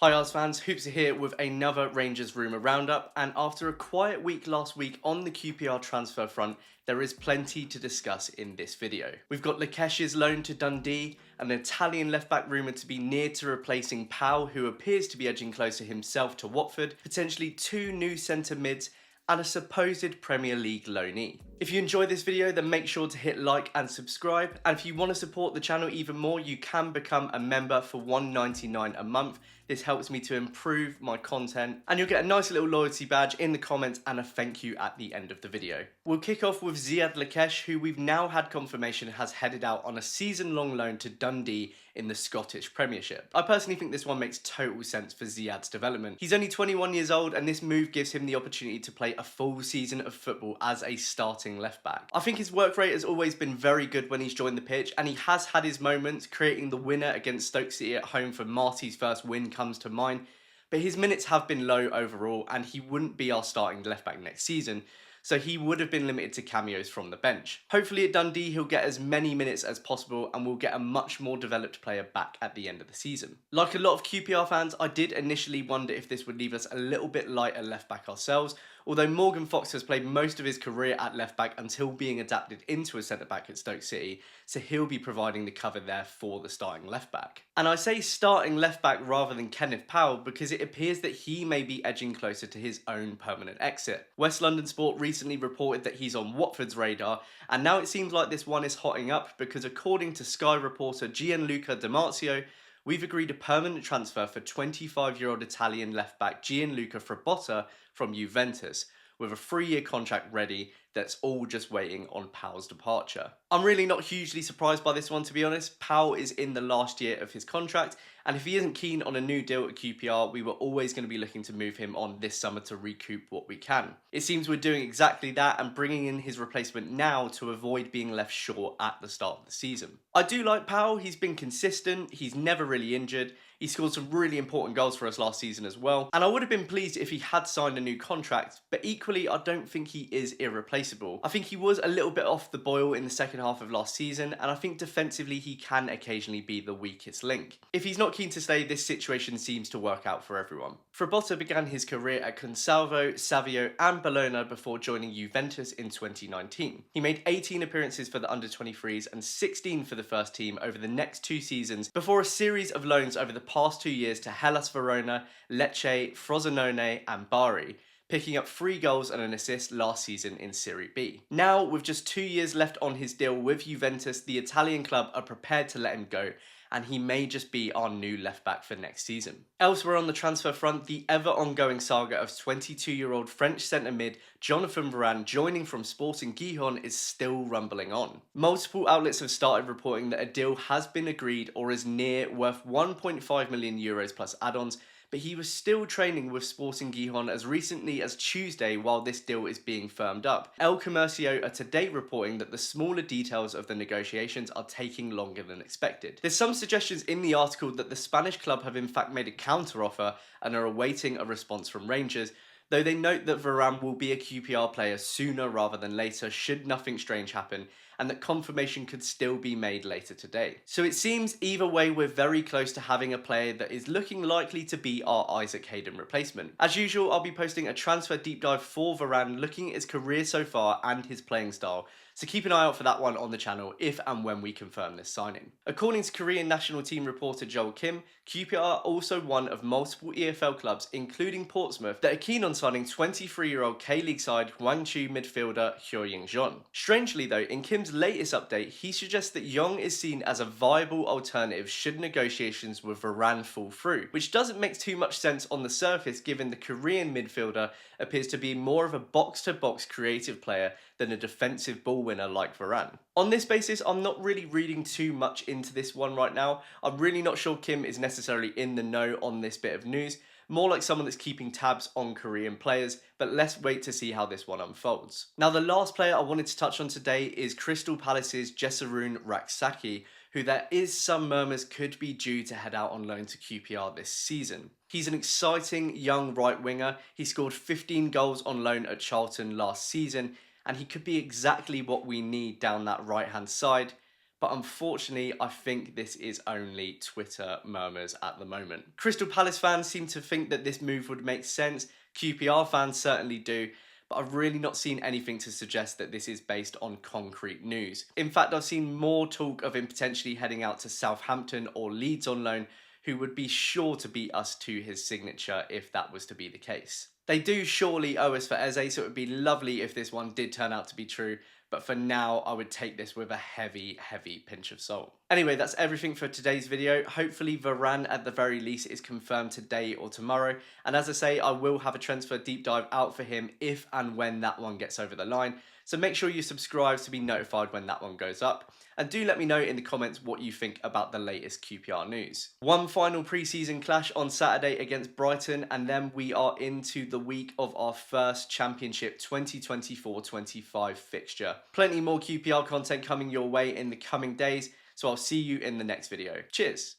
Hi Ars fans, Hoops are here with another Rangers rumour roundup, and after a quiet week last week on the QPR transfer front, there is plenty to discuss in this video. We've got Larkeche's loan to Dundee, an Italian left-back rumoured to be near to replacing Paal, who appears to be edging closer himself to Watford, potentially two new centre mids, and a supposed Premier League loanee. If you enjoy this video, then make sure to hit like and subscribe, and if you want to support the channel even more, you can become a member for $1.99 a month. This helps me to improve my content, and you'll get a nice little loyalty badge in the comments and a thank you at the end of the video. We'll kick off with Ziyad Larkeche, who we've now had confirmation has headed out on a season-long loan to Dundee in the Scottish Premiership. I personally think this one makes total sense for Ziyad's development. He's only 21 years old, and this move gives him the opportunity to play a full season of football as a starting left back. I think his work rate has always been very good when he's joined the pitch, and he has had his moments, creating the winner against Stoke City at home for Marty's first win comes to mind, but his minutes have been low overall, and he wouldn't be our starting left back next season, so he would have been limited to cameos from the bench. Hopefully at Dundee he'll get as many minutes as possible, and we'll get a much more developed player back at the end of the season. Like a lot of QPR fans, I did initially wonder if this would leave us a little bit light at left back ourselves, although Morgan Fox has played most of his career at left back until being adapted into a centre back at Stoke City, so he'll be providing the cover there for the starting left back. And I say starting left back rather than Kenneth Powell because it appears that he may be edging closer to his own permanent exit. West London Sport recently reported that he's on Watford's radar, and now it seems like this one is hotting up because according to Sky reporter Gianlucca we've agreed a permanent transfer for 25-year-old Italian left-back Gianlucca Frabotta from Juventus, with a 3-year contract ready that's all just waiting on Powell's departure. I'm really not hugely surprised by this one, to be honest. Powell is in the last year of his contract, and if he isn't keen on a new deal at QPR, we were always going to be looking to move him on this summer to recoup what we can. It seems we're doing exactly that and bringing in his replacement now to avoid being left short at the start of the season. I do like Powell. He's been consistent, he's never really injured, he scored some really important goals for us last season as well, and I would have been pleased if he had signed a new contract, but equally I don't think he is irreplaceable. I think he was a little bit off the boil in the second half of last season, and I think defensively he can occasionally be the weakest link. If he's not keen to stay, this situation seems to work out for everyone. Frabotta began his career at Consalvo, Savio and Bologna before joining Juventus in 2019. He made 18 appearances for the under-23s and 16 for the first team over the next 2 seasons before a series of loans over the past 2 years to Hellas Verona, Lecce, Frosinone and Bari, picking up 3 goals and an assist last season in Serie B. Now, with just 2 years left on his deal with Juventus, the Italian club are prepared to let him go, and he may just be our new left back for next season. Elsewhere on the transfer front, the ever ongoing saga of 22-year-old French centre mid Jonathan Varane joining from Sporting Gijon is still rumbling on. Multiple outlets have started reporting that a deal has been agreed or is near, worth 1.5 million euros plus add-ons, but he was still training with Sporting Gijon as recently as Tuesday while this deal is being firmed up. El Comercio are today reporting that the smaller details of the negotiations are taking longer than expected. There's some suggestions in the article that the Spanish club have in fact made a counter-offer and are awaiting a response from Rangers, though they note that Varane will be a QPR player sooner rather than later should nothing strange happen, and that confirmation could still be made later today. So it seems either way we're very close to having a player that is looking likely to be our Isaac Hayden replacement. As usual, I'll be posting a transfer deep dive for Varane looking at his career so far and his playing style, so keep an eye out for that one on the channel if and when we confirm this signing. According to Korean national team reporter Joel Kim, QPR are also one of multiple EFL clubs, including Portsmouth, that are keen on signing 23-year-old K-League side Gwangju midfielder Ho-Yeon Sayki. Strangely though, in Kim's latest update, he suggests that Jeong is seen as a viable alternative should negotiations with Varane fall through, which doesn't make too much sense on the surface given the Korean midfielder appears to be more of a box-to-box creative player than a defensive ball winner like Varane. On this basis, I'm not really reading too much into this one right now. I'm really not sure Kim is necessarily in the know on this bit of news, more like someone that's keeping tabs on Korean players, but let's wait to see how this one unfolds. Now, the last player I wanted to touch on today is Crystal Palace's Jesurun Rak-Sakyi, who there is some murmurs could be due to head out on loan to QPR this season. He's an exciting young right winger. He scored 15 goals on loan at Charlton last season, and he could be exactly what we need down that right hand side, but unfortunately I think this is only Twitter murmurs at the moment. Crystal Palace fans seem to think that this move would make sense, QPR fans certainly do, but I've really not seen anything to suggest that this is based on concrete news. In fact, I've seen more talk of him potentially heading out to Southampton or Leeds on loan, who would be sure to beat us to his signature if that was to be the case. They do surely owe us for Eze, so it would be lovely if this one did turn out to be true, but for now I would take this with a heavy pinch of salt. Anyway, that's everything for today's video. Hopefully Varane at the very least is confirmed today or tomorrow, and as I say, I will have a transfer deep dive out for him if and when that one gets over the line, so make sure you subscribe to be notified when that one goes up, and do let me know in the comments what you think about the latest QPR news. One final pre-season clash on Saturday against Brighton, and then we are into the week of our first Championship 2024-25 fixture. Plenty more QPR content coming your way in the coming days, so I'll see you in the next video. Cheers!